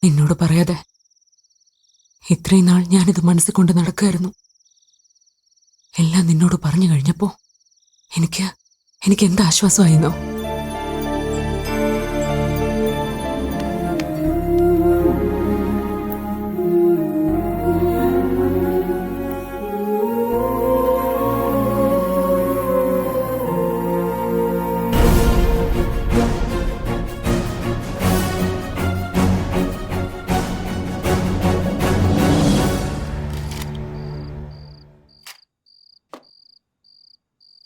നിന്നോട് പറയാതെ ഇത്രയും നാൾ ഞാനിത് മനസ്സിൽ കൊണ്ട് നടക്കായിരുന്നു. എല്ലാം നിന്നോട് പറഞ്ഞു കഴിഞ്ഞപ്പോ എനിക്ക് എന്താ ആശ്വാസമായിരുന്നോ?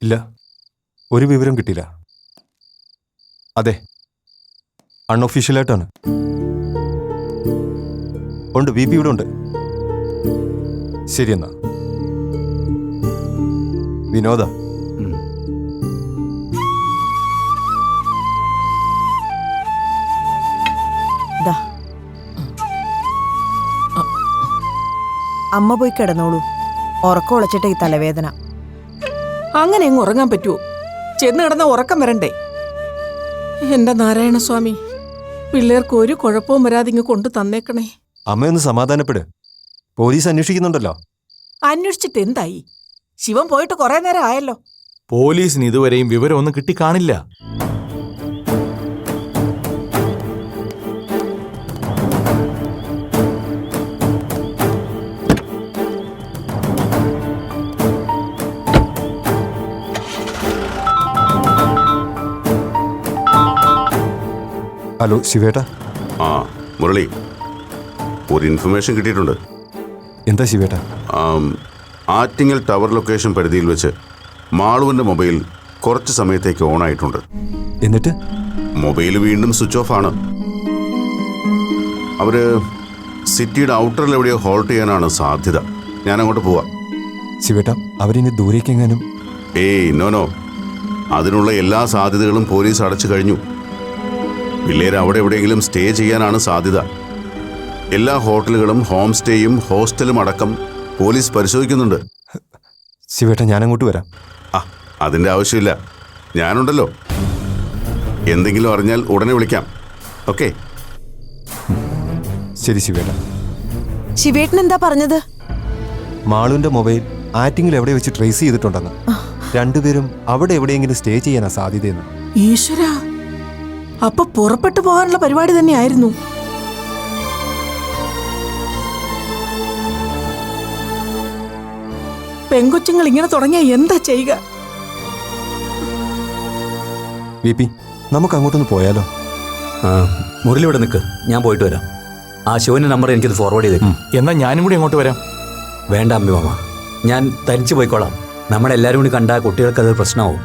ഇല്ല, ഒരു വിവരം കിട്ടിയില്ല. അതെ, അൺഒഫീഷ്യലായിട്ടാണ്. ഉണ്ട്, VP ഇവിടെ ഉണ്ട്. ശരിയെന്നാ. വിനോദ, അമ്മ പോയി കിടന്നോളൂ. ഉറക്കം ഉളച്ചിട്ട് ഈ തലവേദന. അങ്ങനെ അങ്ങ് ഉറങ്ങാൻ പറ്റുമോ? ചെന്ന് കിടന്ന ഉറക്കം വരണ്ടേ? എന്റെ നാരായണസ്വാമി, പിള്ളേർക്ക് ഒരു കുഴപ്പവും വരാതെ ഇങ്ങ് കൊണ്ടു തന്നേക്കണേ. അമ്മയൊന്ന് സമാധാനപ്പെട്. പോലീസ് അന്വേഷിക്കുന്നുണ്ടല്ലോ. അന്വേഷിച്ചിട്ട് എന്തായി? ശിവൻ പോയിട്ട് കുറെ നേരം ആയല്ലോ. പോലീസിന് ഇതുവരെയും വിവരമൊന്നും കിട്ടിക്കാണില്ല. ഹലോ ശിവേട്ടാ. ആ മുരളി, ഒരു ഇൻഫർമേഷൻ കിട്ടിയിട്ടുണ്ട്. എന്താ ശിവേട്ടാ? ആറ്റിങ്ങൽ ടവർ ലൊക്കേഷൻ പരിധിയിൽ വെച്ച് മാളുവിൻ്റെ മൊബൈൽ കുറച്ച് സമയത്തേക്ക് ഓൺ ആയിട്ടുണ്ട്. എന്നിട്ട് മൊബൈൽ വീണ്ടും സ്വിച്ച് ഓഫ് ആണ്. അവർ സിറ്റിയുടെ ഔട്ടറിൽ എവിടെയോ ഹോൾട്ട് ചെയ്യാനാണ് സാധ്യത. ഞാൻ അങ്ങോട്ട് പോവാം. ശിവേട്ടാ, അവരിനി ദൂരേക്കെങ്ങാനും? ഏയ് നോ, അതിനുള്ള എല്ലാ സാധ്യതകളും പോലീസ് അടച്ചു കഴിഞ്ഞു. പിള്ളേർ അവിടെ എവിടെയെങ്കിലും സ്റ്റേ ചെയ്യാനാണ് സാധ്യത. എല്ലാ ഹോട്ടലുകളും ഹോം സ്റ്റേയും ഹോസ്റ്റലും അടക്കം പോലീസ് പരിശോധിക്കുന്നുണ്ട്. ശിവേട്ടാ, ഞാനങ്ങോട്ട് വരാം. അതിൻ്റെ ആവശ്യമില്ല, ഞാനുണ്ടല്ലോ. എന്തെങ്കിലും അറിഞ്ഞാൽ ഉടനെ വിളിക്കാം. ഓക്കെ? ശരി ശിവേട്ടാ. ശിവേട്ടൻ എന്താ പറഞ്ഞത്? മാളുവിന്റെ മൊബൈൽ ആറ്റിങ്ങിൽ എവിടെ വെച്ച് ട്രേസ് ചെയ്തിട്ടുണ്ടെന്ന്. രണ്ടുപേരും അവിടെ എവിടെയെങ്കിലും സ്റ്റേ ചെയ്യാനാ സാധ്യതയെന്ന്. ഈശ്വര, അപ്പൊ പുറപ്പെട്ടു പോകാനുള്ള പരിപാടി തന്നെയായിരുന്നു. പെങ്കൊച്ചുങ്ങൾ ഇങ്ങനെ തുടങ്ങിയ എന്താ ചെയ്യുക? VP, നമുക്ക് അങ്ങോട്ടൊന്ന് പോയാലോ? മുരളി ഇവിടെ നിൽക്ക്, ഞാൻ പോയിട്ട് വരാം. ആ ശിവന്റെ നമ്പർ എനിക്കത് ഫോർവേഡ് ചെയ്തേക്കും. എന്നാ ഞാനും കൂടി അങ്ങോട്ട് വരാം. വേണ്ട അമ്മി മാമ, ഞാൻ തനിച്ച് പോയിക്കോളാം. നമ്മളെല്ലാവരും കൂടി കണ്ടാൽ കുട്ടികൾക്ക് അത് പ്രശ്നമാവും.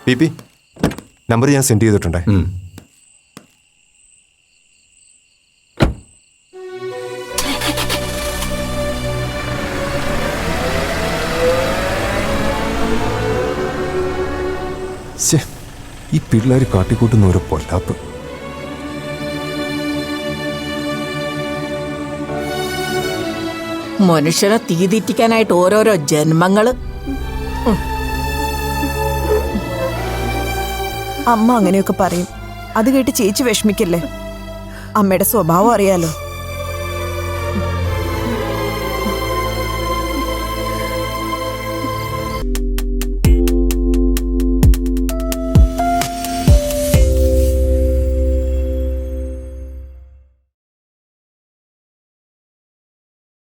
VP, നമ്പർ ഞാൻ സെൻഡ് ചെയ്തിട്ടുണ്ടേ. ഈ പിള്ളേർ കാട്ടിക്കൂട്ടുന്ന ഒരു പൊല്ലാപ്പ്. മനുഷ്യനെ തീതിറ്റിക്കാനായിട്ട് ഓരോരോ ജന്മങ്ങള്. അമ്മ അങ്ങനെയൊക്കെ പറയും. അത് കേട്ട് ചേച്ചി വിഷമിക്കല്ലേ. അമ്മയുടെ സ്വഭാവം അറിയാലോ.